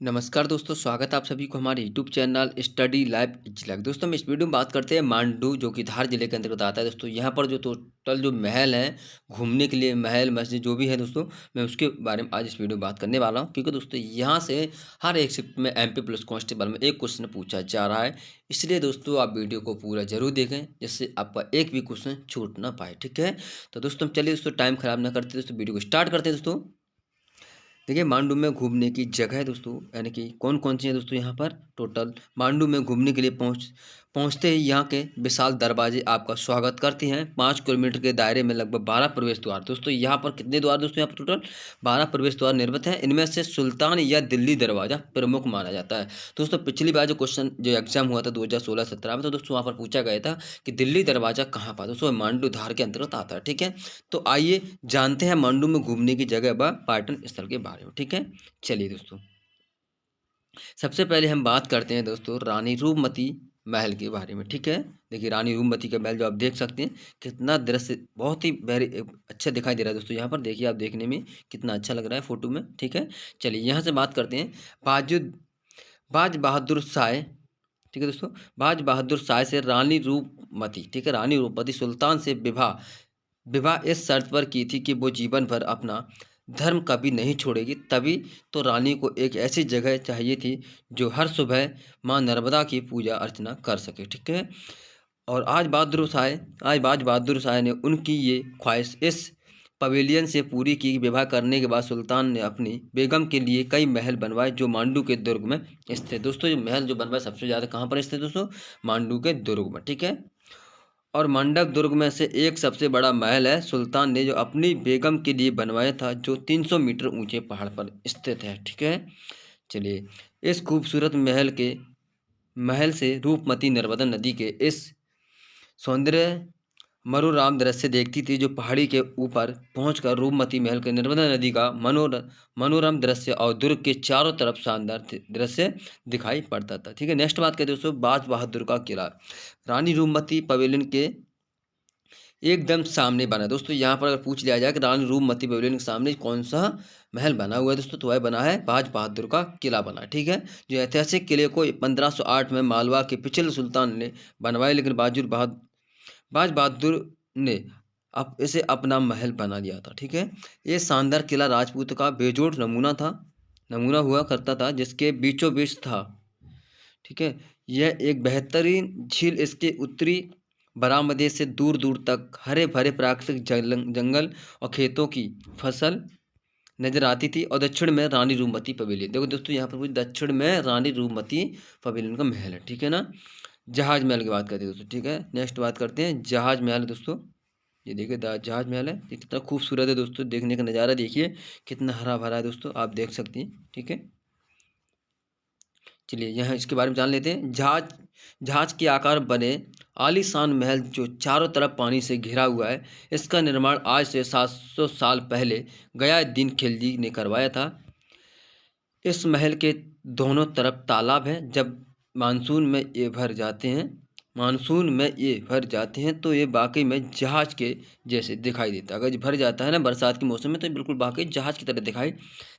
नमस्कार दोस्तों, स्वागत है आप सभी को हमारे यूट्यूब चैनल स्टडी लाइव इजलाक। दोस्तों हम इस वीडियो में बात करते हैं मांडू, जो कि धार जिले के अंतर्गत आता है। दोस्तों यहाँ पर जो टोटल जो महल हैं, घूमने के लिए महल मस्जिद जो भी है दोस्तों, मैं उसके बारे में आज इस वीडियो में बात करने वाला हूँ। क्योंकि दोस्तों यहाँ से हर एक शिफ्ट में एमपी पुलिस कांस्टेबल में एक क्वेश्चन पूछा जा रहा है। इसलिए दोस्तों आप वीडियो को पूरा जरूर देखें, जिससे आपका एक भी क्वेश्चन छूट ना पाए। ठीक है, तो दोस्तों चलिए दोस्तों टाइम खराब ना करते दोस्तों वीडियो को स्टार्ट करते हैं। दोस्तों देखिए मांडू में घूमने की जगह है दोस्तों, यानी कि कौन कौन सी है दोस्तों। यहाँ पर टोटल मांडू में घूमने के लिए पहुँचते ही यहाँ के विशाल दरवाजे आपका स्वागत करते हैं। 5 किलोमीटर के दायरे में लगभग 12 प्रवेश द्वार। दोस्तों यहाँ पर कितने द्वार दोस्तों, यहाँ पर टोटल 12 प्रवेश द्वार निर्मित हैं। इनमें से सुल्तान या दिल्ली दरवाजा प्रमुख माना जाता है। दोस्तों पिछली बार जो क्वेश्चन जो एग्जाम हुआ था 2016-17 में, तो दोस्तों वहाँ पर पूछा गया था कि दिल्ली दरवाजा कहाँ पर। दोस्तों मांडू धार के अंतर्गत आता है। ठीक है, तो आइए जानते हैं मांडू में घूमने की जगह व पर्यटन स्थल के बारे में। ठीक है, चलिए दोस्तों सबसे पहले हम बात करते हैं दोस्तों रानी रूपमती महल के बारे में। ठीक है, देखिए रानी रूपमती का महल जो आप देख सकते हैं, कितना दृश्य बहुत ही वेरी अच्छा दिखाई दे रहा है दोस्तों। यहाँ पर देखिए आप देखने में कितना अच्छा लग रहा है फोटो में। ठीक है, चलिए यहाँ से बात करते हैं बाज बहादुर शाह। ठीक है दोस्तों, बाज बहादुर शाह से रानी रूपमती, ठीक है, रानी रूपमती सुल्तान से विवाह विवाह इस शर्त पर की थी कि वो जीवन भर अपना धर्म कभी नहीं छोड़ेगी। तभी तो रानी को एक ऐसी जगह चाहिए थी जो हर सुबह माँ नर्मदा की पूजा अर्चना कर सके। ठीक है, और आज बाज बहादुर शाह ने उनकी ये ख्वाहिश इस पवेलियन से पूरी की। विवाह करने के बाद सुल्तान ने अपनी बेगम के लिए कई महल बनवाए जो मांडू के दुर्ग में स्थित। दोस्तों ये महल जो बनवाए सबसे ज़्यादा कहाँ पर स्थित दोस्तों, मांडू के दुर्ग में। ठीक है, और मंडप दुर्ग में से एक सबसे बड़ा महल है सुल्तान ने जो अपनी बेगम के लिए बनवाया था, जो 300 मीटर ऊंचे पहाड़ पर स्थित है। ठीक है, चलिए इस खूबसूरत महल से रूपमती नर्मदा नदी के इस सौंदर्य मनोरम दृश्य देखती थी, जो पहाड़ी के ऊपर पहुंचकर रूपमती महल के नर्मदा नदी का मनोरम दृश्य और दुर्ग के चारों तरफ शानदार दृश्य दिखाई पड़ता था। ठीक है, नेक्स्ट बात करें दोस्तों बाज बहादुर का किला रानी रूपमती पवेलियन के एकदम सामने बना है। दोस्तों यहाँ पर अगर पूछ लिया जाए कि रानी रूपमती पवेलियन के सामने कौन सा महल बना हुआ है दोस्तों, तो वह बना है बाज बहादुर का किला बना है। ठीक है, जो ऐतिहासिक किले को 1508 में मालवा के पिछले सुल्तान ने बनवाया, लेकिन बाज बहादुर ने अब इसे अपना महल बना लिया था। ठीक है, ये शानदार किला राजपूत का बेजोड़ नमूना हुआ करता था, जिसके बीचों बीच था। ठीक है, यह एक बेहतरीन झील इसके उत्तरी बरामदे से दूर दूर तक हरे भरे प्राकृतिक जंगल और खेतों की फसल नजर आती थी। और दक्षिण में रानी रूपमती पवेलियन, देखो दोस्तों यहाँ पर कुछ दक्षिण में रानी रूपमती पवेलियन का महल है। ठीक है ना, जहाज महल की बात करते हैं दोस्तों। ठीक है, नेक्स्ट बात करते हैं जहाज महल है दोस्तों। ये देखिए जहाज महल है, ये कितना खूबसूरत है दोस्तों, देखने का नज़ारा देखिए कितना हरा भरा है दोस्तों, आप देख सकते हैं। ठीक है, चलिए यहाँ इसके बारे में जान लेते हैं। जहाज के आकार बने आलीशान महल जो चारों तरफ पानी से घिरा हुआ है, इसका निर्माण आज से 700 साल पहले गयाउद्दीन खिलजी ने करवाया था। इस महल के दोनों तरफ तालाब हैं। जब मानसून में ये भर जाते हैं तो ये वाकई में जहाज के जैसे दिखाई देता है। अगर ये भर जाता है ना बरसात के मौसम में, तो ये बिल्कुल वाकई जहाज की तरह दिखाई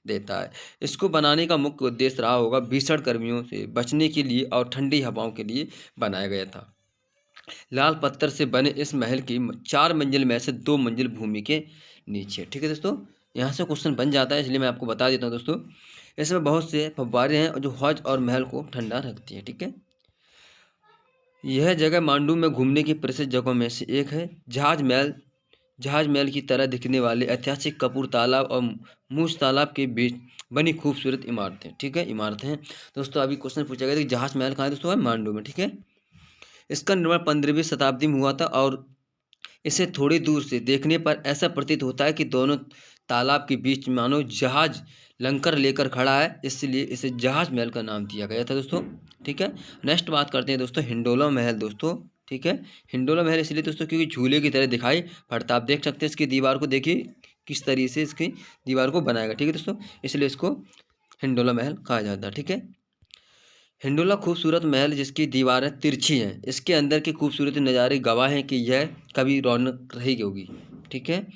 देता है। इसको बनाने का मुख्य उद्देश्य रहा होगा भीषण गर्मियों से बचने के लिए और ठंडी हवाओं के लिए बनाया गया था। लाल पत्थर से बने इस महल की 4 मंजिल में से 2 मंजिल भूमि के नीचे। ठीक है दोस्तों, यहाँ से क्वेश्चन बन जाता है, इसलिए मैं आपको बता देता हूँ दोस्तों। इसमें बहुत से फव्वारे हैं जो हौज और महल को ठंडा रखती है। ठीक है, यह जगह मांडू में घूमने की प्रसिद्ध जगहों में से एक है। जहाज महल की तरह दिखने वाले ऐतिहासिक कपूर तालाब और मूस तालाब के बीच बनी खूबसूरत इमारतें। ठीक है, इमारतें हैं दोस्तों। अभी क्वेश्चन पूछा गया था कि जहाज महल कहाँ है दोस्तों, है मांडू में। ठीक है, इसका निर्माण 15वीं शताब्दी में हुआ था और इसे थोड़ी दूर से देखने पर ऐसा प्रतीत होता है कि दोनों तालाब के बीच मानो जहाज लंकर लेकर खड़ा है, इसलिए इसे जहाज महल का नाम दिया गया था दोस्तों। ठीक है, नेक्स्ट बात करते हैं दोस्तों हिंडोला महल दोस्तों। ठीक है, हिंडोला महल इसलिए दोस्तों क्योंकि झूले की तरह दिखाई पड़ता है। आप देख सकते हैं इसकी दीवार को, देखिए किस तरीके से इसकी दीवार को बनाया गया। ठीक है दोस्तों, इसलिए इसको हिंडोला महल कहा जाता है। ठीक है, हिंडोला खूबसूरत महल जिसकी दीवारें तिरछी हैं, इसके अंदर के खूबसूरत नज़ारे गवाह हैं कि यह कभी रौनक रही होगी। ठीक है,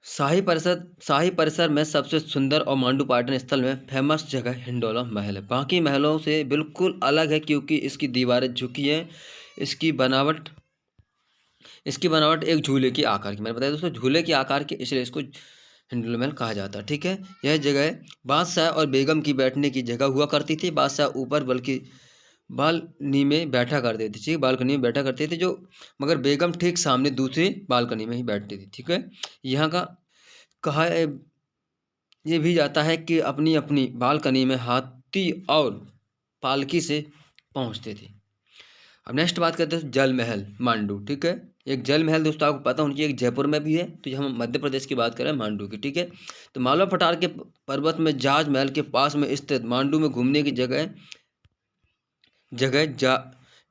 शाही परिसर में सबसे सुंदर और मांडू पर्यटन स्थल में फेमस जगह हिंडोला महल है। बाकी महलों से बिल्कुल अलग है क्योंकि इसकी दीवारें झुकी हैं। इसकी बनावट इसकी बनावट एक झूले के आकार की, मैंने बताया दोस्तों झूले के आकार की, इसलिए इसको हिंडोला महल कहा जाता है। ठीक है, यह जगह बादशाह और बेगम की बैठने की जगह हुआ करती थी। बादशाह ऊपर बल्कि बालकनी में बैठा करते थे, ठीक, बालकनी में बैठा करते थे जो, मगर बेगम ठीक सामने दूसरी बालकनी में ही बैठती थी। ठीक है, यहाँ का कहा ये भी जाता है कि अपनी अपनी बालकनी में हाथी और पालकी से पहुंचते थे। अब नेक्स्ट बात करते हैं जल महल मांडू। ठीक है, एक जल महल दोस्तों आपको पता होनी चाहिए, एक जयपुर में भी है, तो ये हम मध्य प्रदेश की बात करें मांडू की। ठीक है, तो मालवा पठार के पर्वत में जहाज महल के पास में स्थित मांडू में घूमने की जगह जगह जा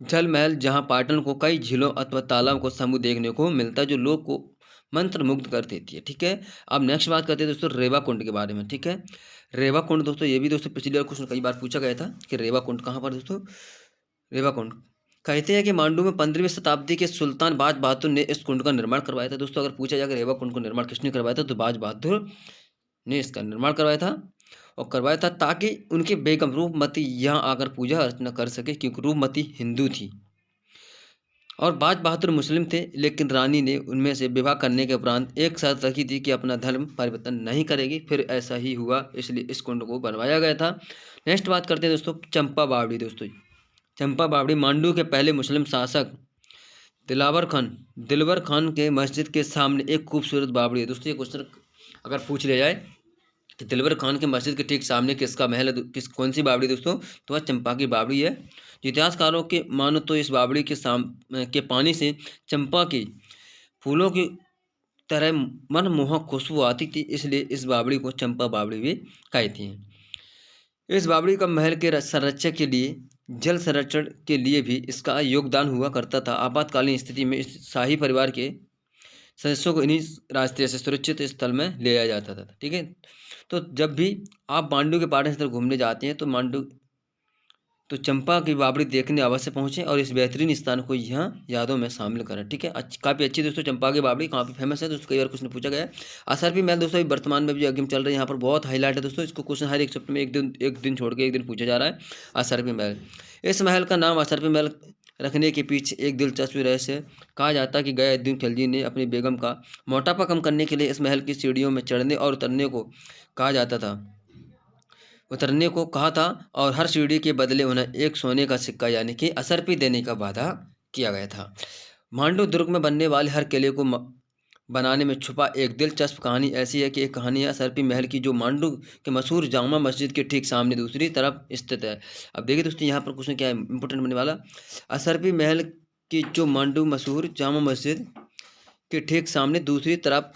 जल महल, जहाँ पाटन को कई झीलों अथवा तालाब को समूह देखने को मिलता है जो लोग को मंत्र मुग्ध कर देती है। ठीक है, अब नेक्स्ट बात करते हैं दोस्तों रेवा कुंड के बारे में। ठीक है, रेवा कुंड दोस्तों, ये भी दोस्तों पिछली बार क्वेश्चन कई बार पूछा गया था कि रेवा कुंड कहाँ पर दोस्तों। रेवा कुंड कहते हैं कि मांडू में 15वीं शताब्दी के सुल्तान बाज बहादुर ने इस कुंड का निर्माण करवाया था। दोस्तों अगर पूछा जाए कि रेवा कुंड को निर्माण किसने करवाया था, तो बाज बहादुर ने इसका निर्माण करवाया था, और करवाया था ताकि उनकी बेगम रूपमती यहाँ आकर पूजा अर्चना कर सके, क्योंकि रूपमती हिंदू थी और बाज बहादुर मुस्लिम थे। लेकिन रानी ने उनमें से विवाह करने के उपरांत एक शर्त रखी थी कि अपना धर्म परिवर्तन नहीं करेगी। फिर ऐसा ही हुआ, इसलिए इस कुंड को बनवाया गया था। नेक्स्ट बात करते हैं दोस्तों चंपा बावड़ी। दोस्तों चंपा बावड़ी मांडू के पहले मुस्लिम शासक दिलवर खान के मस्जिद के सामने एक खूबसूरत बावड़ी है। दोस्तों ये क्वेश्चन अगर पूछ लिया जाए कि दिलवर खान के मस्जिद के ठीक सामने किसका महल है, कौन सी बावड़ी दोस्तों, तो वह चंपा की बावड़ी है। इतिहासकारों के मानो तो इस बावड़ी के पानी से चंपा के फूलों की तरह मनमोहक खुशबू आती थी, इसलिए इस बावड़ी को चंपा बावड़ी भी कहती हैं। इस बावड़ी का महल के संरक्षण के लिए, जल संरक्षण के लिए भी इसका योगदान हुआ करता था। आपातकालीन स्थिति में इस शाही परिवार के सदस्यों को इन्हीं रास्ते से सुरक्षित स्थल में ले जाया जाता था। ठीक है, तो जब भी आप मांडू के पर्यटन स्थल घूमने जाते हैं तो चंपा की बावड़ी देखने अवश्य पहुंचे और इस बेहतरीन स्थान को यहाँ यादों में शामिल करें। ठीक है, काफ़ी अच्छी दोस्तों चंपा की बावड़ी काफ़ी फेमस है दोस्तों, कई बार क्वेश्चन पूछा गया है। असरपी महल दोस्तों अभी वर्तमान में भी गेम चल रही है, यहाँ पर बहुत हाईलाइट है दोस्तों, इसको क्वेश्चन हर एक चैप्टर में एक दिन छोड़ के एक दिन पूछा जा रहा है। असरपी महल, इस महल का नाम असरपी महल रखने के पीछे एक दिलचस्प रहस्य कहा जाता है कि गयाउद्दीन खिलजी ने अपनी बेगम का मोटापा कम करने के लिए इस महल की सीढ़ियों में चढ़ने और उतरने को कहा था और हर सीढ़ी के बदले उन्हें एक सोने का सिक्का यानी कि असरपी देने का वादा किया गया था। मांडू दुर्ग में बनने वाले हर किले को बनाने में छुपा एक दिलचस्प कहानी ऐसी है कि एक कहानी है असरपी महल की, जो मांडू के मशहूर जामा मस्जिद के ठीक सामने दूसरी तरफ स्थित है। अब देखिए दोस्तों यहाँ पर क्वेश्चन क्या है इंपॉर्टेंट बनने वाला, असरपी महल की जो मांडू मशहूर जामा मस्जिद के ठीक सामने दूसरी तरफ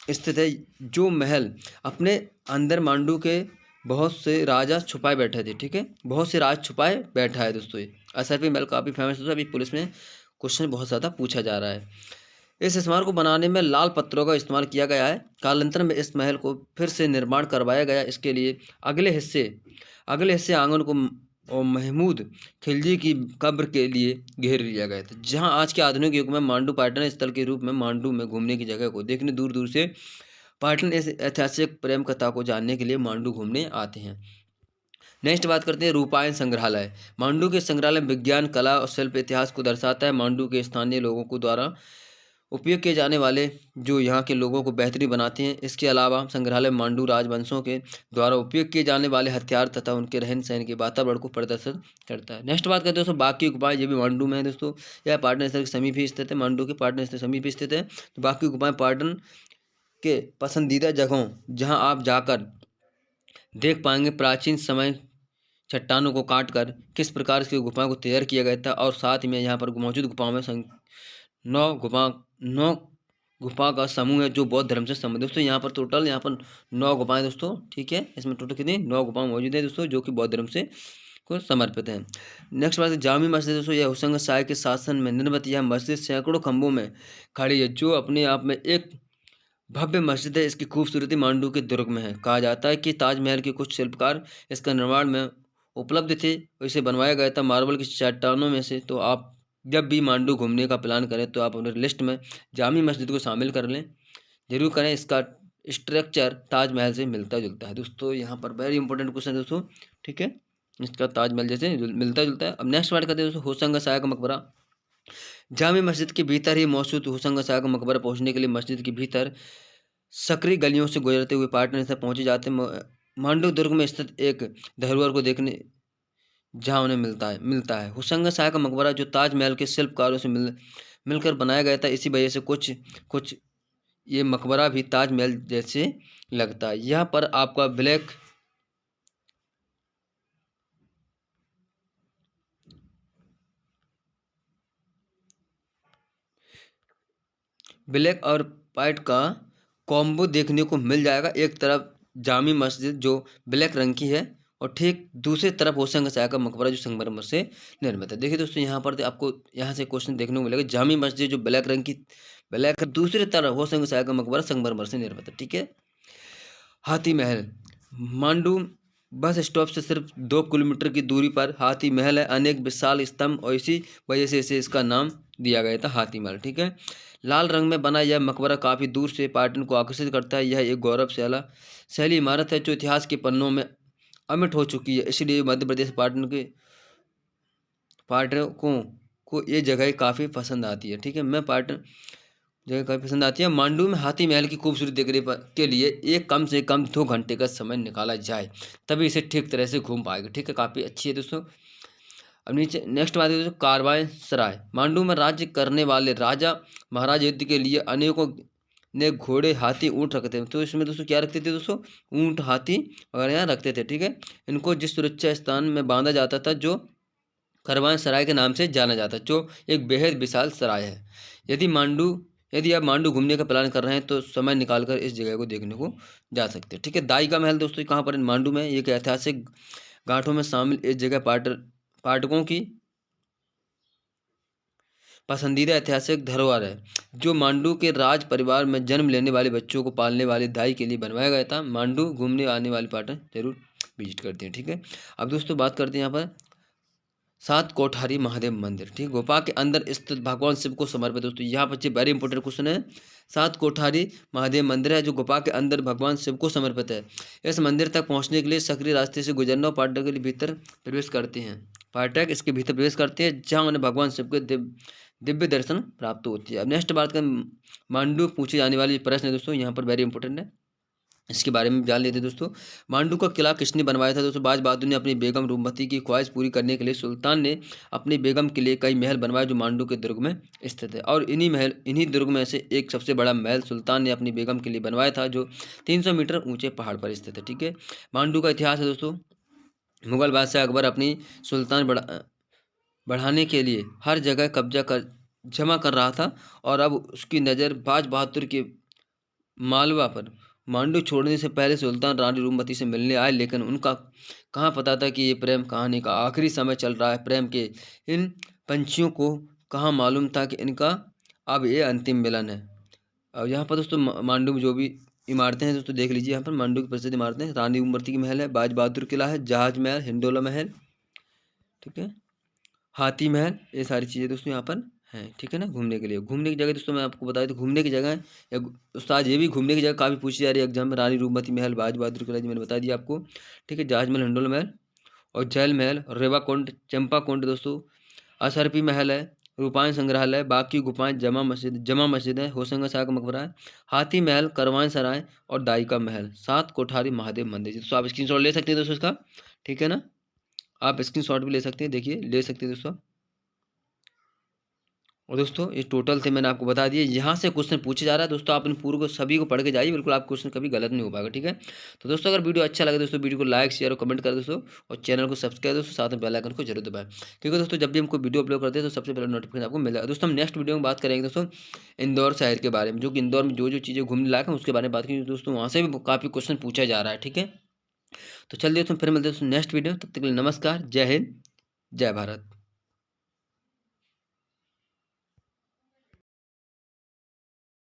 स्थित है, जो महल अपने अंदर मांडू के बहुत से राजा छुपाए बैठे थे। ठीक है, बहुत से राज छुपाए बैठा है दोस्तों ये असरपी महल काफ़ी फेमस है, अभी पुलिस में क्वेश्चन बहुत ज़्यादा पूछा जा रहा है। इस स्मारक को बनाने में लाल पत्थरों का इस्तेमाल किया गया है। कालांतर में इस महल को फिर से निर्माण करवाया गया, इसके लिए अगले हिस्से आंगन को और महमूद खिलजी की कब्र के लिए घेर लिया गया था, जहां आज के आधुनिक युग में मांडू पर्यटन स्थल के रूप में मांडू में घूमने की जगह को देखने दूर दूर से पर्यटन इस ऐतिहासिक प्रेम कथा को जानने के लिए मांडू घूमने आते हैं। नेक्स्ट बात करते हैं रूपायन संग्रहालय। मांडू के संग्रहालय विज्ञान, कला और शिल्प इतिहास को दर्शाता है। मांडू के स्थानीय लोगों को द्वारा उपयोग किए जाने वाले जो यहाँ के लोगों को बेहतरीन बनाते हैं। इसके अलावा संग्रहालय मांडू राजवंशों के द्वारा उपयोग किए जाने वाले हथियार तथा उनके रहन सहन के वातावरण को प्रदर्शित करता है। नेक्स्ट बात करते हैं दोस्तों बाकी गुफाएं, ये भी मांडू में है दोस्तों, यह पाटन स्थल के समीप ही स्थित है, मांडू के पाटन स्थल समीप ही स्थित है। तो बाकी गुफाएं पाटन के पसंदीदा जगहों जहां आप जाकर देख पाएंगे प्राचीन समय चट्टानों को काट कर किस प्रकार से गुफाओं को तैयार किया गया था, और साथ ही में यहाँ पर मौजूद गुफाओं में 9 गुफा का समूह है जो बौद्ध धर्म से संबंधित। दोस्तों यहाँ पर टोटल 9 गुफाएं दोस्तों, ठीक है, इसमें टोटल कितनी 9 गुफाएं मौजूद है दोस्तों जो कि बौद्ध धर्म से को समर्पित है। नेक्स्ट बात है जामी मस्जिद। दोस्तों यह हुसैन शाह के शासन में निर्मित यह मस्जिद सैकड़ों खंभों में खड़ी है, जो अपने आप में एक भव्य मस्जिद है। इसकी खूबसूरती मांडू के दुर्ग में है। कहा जाता है कि ताजमहल के कुछ शिल्पकार इसका निर्माण में उपलब्ध थे, इसे बनवाया गया था मार्बल की चट्टानों में से। तो आप जब भी मांडू घूमने का प्लान करें तो आप अपने लिस्ट में जामी मस्जिद को शामिल कर लें, जरूर करें। इसका स्ट्रक्चर ताजमहल से मिलता जुलता है दोस्तों। यहाँ पर वेरी इंपॉर्टेंट क्वेश्चन है दोस्तों, ठीक है, इसका ताजमहल जैसे मिलता जुलता है। अब नेक्स्ट बात करते हैं दोस्तों, होशंग शाह का मकबरा। जामी मस्जिद के भीतर ही मौजूद होशंग शाह का मकबरा पहुंचने के लिए मस्जिद के भीतर सकरी गलियों से गुजरते हुए पार्टनर से पहुंचे जाते मांडू दुर्ग में स्थित एक धरोहर को देखने जहां उन्हें मिलता है होशंग शाह का मकबरा, जो ताजमहल के शिल्पकारों से मिलकर बनाया गया था। इसी वजह से कुछ कुछ ये मकबरा भी ताजमहल जैसे लगता है। यहाँ पर आपका ब्लैक और वाइट का कॉम्बो देखने को मिल जाएगा। एक तरफ जामी मस्जिद जो ब्लैक रंग की है और ठीक दूसरी तरफ होशंग शाह का मकबरा जो संगमरमर से निर्मित है। देखिए दोस्तों, यहाँ पर आपको यहाँ से क्वेश्चन देखने को मिलेगा। जामी मस्जिद जो ब्लैक दूसरी तरफ होशंग शाह का मकबरा संगमरमर से निर्मित है, ठीक है। हाथी महल, मांडू बस स्टॉप से सिर्फ 2 किलोमीटर की दूरी पर हाथी महल है। अनेक विशाल स्तंभ और इसी वजह से इसे इसका नाम दिया गया था हाथी महल, ठीक है। लाल रंग में बना यह मकबरा काफ़ी दूर से पर्यटन को आकर्षित करता है। यह एक गौरवशाला शैली इमारत है जो इतिहास के पन्नों में अमिट हो चुकी है। इसलिए मध्य प्रदेश पर्यटकों को ये जगह काफ़ी पसंद आती है, ठीक है। मैं पर्यटन जगह काफ़ी पसंद आती है। मांडू में हाथी महल की खूबसूरती देखने के लिए एक कम से कम 2 घंटे का समय निकाला जाए, तभी इसे ठीक तरह से घूम पाएगा, ठीक है। काफ़ी अच्छी है दोस्तों। अब नीचे नेक्स्ट बात है दोस्तों, कारवां सराय। मांडू में राज्य करने वाले राजा महाराज युद्ध के लिए अनेकों ने घोड़े, हाथी, ऊँट रखते थे। तो इसमें दोस्तों क्या रखते थे दोस्तों, ऊँट, हाथी वगैरह यहाँ रखते थे, ठीक है। इनको जिस सुरक्षा स्थान में बांधा जाता था जो करवान सराय के नाम से जाना जाता है, जो एक बेहद विशाल सराय है। यदि आप मांडू घूमने का प्लान कर रहे हैं तो समय निकालकर इस जगह को देखने को जा सकते हैं, ठीक है। दाई का महल दोस्तों कहाँ पर है, मांडू में। एक ऐतिहासिक गांठों में शामिल इस जगह पाठकों की पसंदीदा ऐतिहासिक धरोहर है, जो मांडू के राज परिवार में जन्म लेने वाले बच्चों को पालने वाले दाई के लिए बनवाया गया था। मांडू घूमने आने वाले पार्टनर जरूर विजिट करते हैं, ठीक है। अब दोस्तों बात करते हैं यहाँ पर 7 कोठारी महादेव मंदिर, ठीक। गुफा के अंदर स्थित भगवान शिव को समर्पित। दोस्तों यहाँ पर वेरी इंपॉर्टेंट क्वेश्चन है। 7 कोठारी महादेव मंदिर है जो गुफा के अंदर भगवान शिव को समर्पित है। इस मंदिर तक पहुँचने के लिए सक्रिय रास्ते से गुजरना और पर्यटक के लिए भीतर प्रवेश करते हैं। पर्यटक इसके भीतर प्रवेश करते हैं जहाँ उन्हें भगवान शिव के दिव्य दर्शन प्राप्त होती है। अब नेक्स्ट बात का मांडू पूछे जाने वाली प्रश्न है दोस्तों, यहाँ पर वेरी इंपॉर्टेंट है, इसके बारे में जान लेते हैं दोस्तों। मांडू का किला किसने बनवाया था दोस्तों, बाज बहादुर ने अपनी बेगम रूपमती की ख्वाहिश पूरी करने के लिए सुल्तान ने अपनी बेगम के लिए कई महल बनवाए जो मांडू के दुर्ग में स्थित है। और इन्हीं दुर्ग में से एक सबसे बड़ा महल सुल्तान ने अपनी बेगम के लिए बनवाया था जो 300 मीटर ऊंचे पहाड़ पर स्थित है, ठीक है। मांडू का इतिहास है दोस्तों, मुगल बादशाह अकबर अपनी सुल्तान बढ़ाने के लिए हर जगह जमा कर रहा था और अब उसकी नज़र बाज बहादुर के मालवा पर। मांडू छोड़ने से पहले सुल्तान रानी रूपमती से मिलने आए, लेकिन उनका कहाँ पता था कि ये प्रेम कहानी का आखिरी समय चल रहा है। प्रेम के इन पंछियों को कहाँ मालूम था कि इनका अब ये अंतिम मिलन है। और यहाँ पर दोस्तों मांडू में जो भी इमारतें हैं दोस्तों देख लीजिए। यहाँ पर मांडू की प्रसिद्ध इमारतें रानी रूपमती की महल है, बाज बहादुर किला है, जहाज महल, हिंडोला महल, ठीक है, हाथी महल, ये सारी चीज़ें दोस्तों यहाँ पर हैं, ठीक है ना। घूमने के लिए घूमने की जगह दोस्तों मैं आपको बता दूँ, घूमने की जगह है उस्ताद, ये भी घूमने की जगह काफ़ी पूछी जा रही है एग्जाम में। रानी रूपमती महल, बाज बहादुर किला जी मैंने बता दिया आपको, ठीक है, जहाज महल, हिंडोला महल और जैल महल, रेवा कुंड, चंपा कुंड दोस्तों, असरपी महल है, रूपायन संग्रहालय, बाकी गुफाएं, जमा मस्जिद है, होशंगा शाह का मकबरा है, हाथी महल, करवान सराय और दाई का महल, 7 कोठारी महादेव मंदिर। दोस्तों आप स्क्रीनशॉट ले सकते हैं दोस्तों इसका, ठीक है ना। आप स्क्रीनशॉट भी ले सकते हैं, देखिए ले सकते हैं दोस्तों। और दोस्तों ये टोटल थे, मैंने आपको बता दिया। यहाँ से क्वेश्चन पूछे जा रहा है दोस्तों, आप इन पूर्व को सभी को पढ़ के जाइए, बिल्कुल आप क्वेश्चन कभी गलत नहीं हो पाएगा, ठीक है। तो दोस्तों अगर वीडियो अच्छा लगे दोस्तों, वीडियो को लाइक, शेयर और कमेंट कर दोस्तों, और चैनल को सब्सक्राइब दोस्तों, साथ में बेल आइकन को जरूर दबाएं, क्योंकि दोस्तों जब भी हमको वीडियो अपलोड करते हैं तो सबसे पहले नोटिफिकेशन आपको मिलेगा। दोस्तों हम नेक्स्ट वीडियो में बात करेंगे दोस्तों इंदौर शहर के बारे में, जो कि इंदौर में जो चीज़ें घूमने लायक हैं उसके बारे में बात करेंगे दोस्तों। वहाँ से भी काफ़ी क्वेश्चन पूछा जा रहा है, ठीक है। तो चलिए दोस्तों फिर मिलते हैं दोस्तों नेक्स्ट वीडियो, तब तक के लिए नमस्कार, जय हिंद, जय भारत।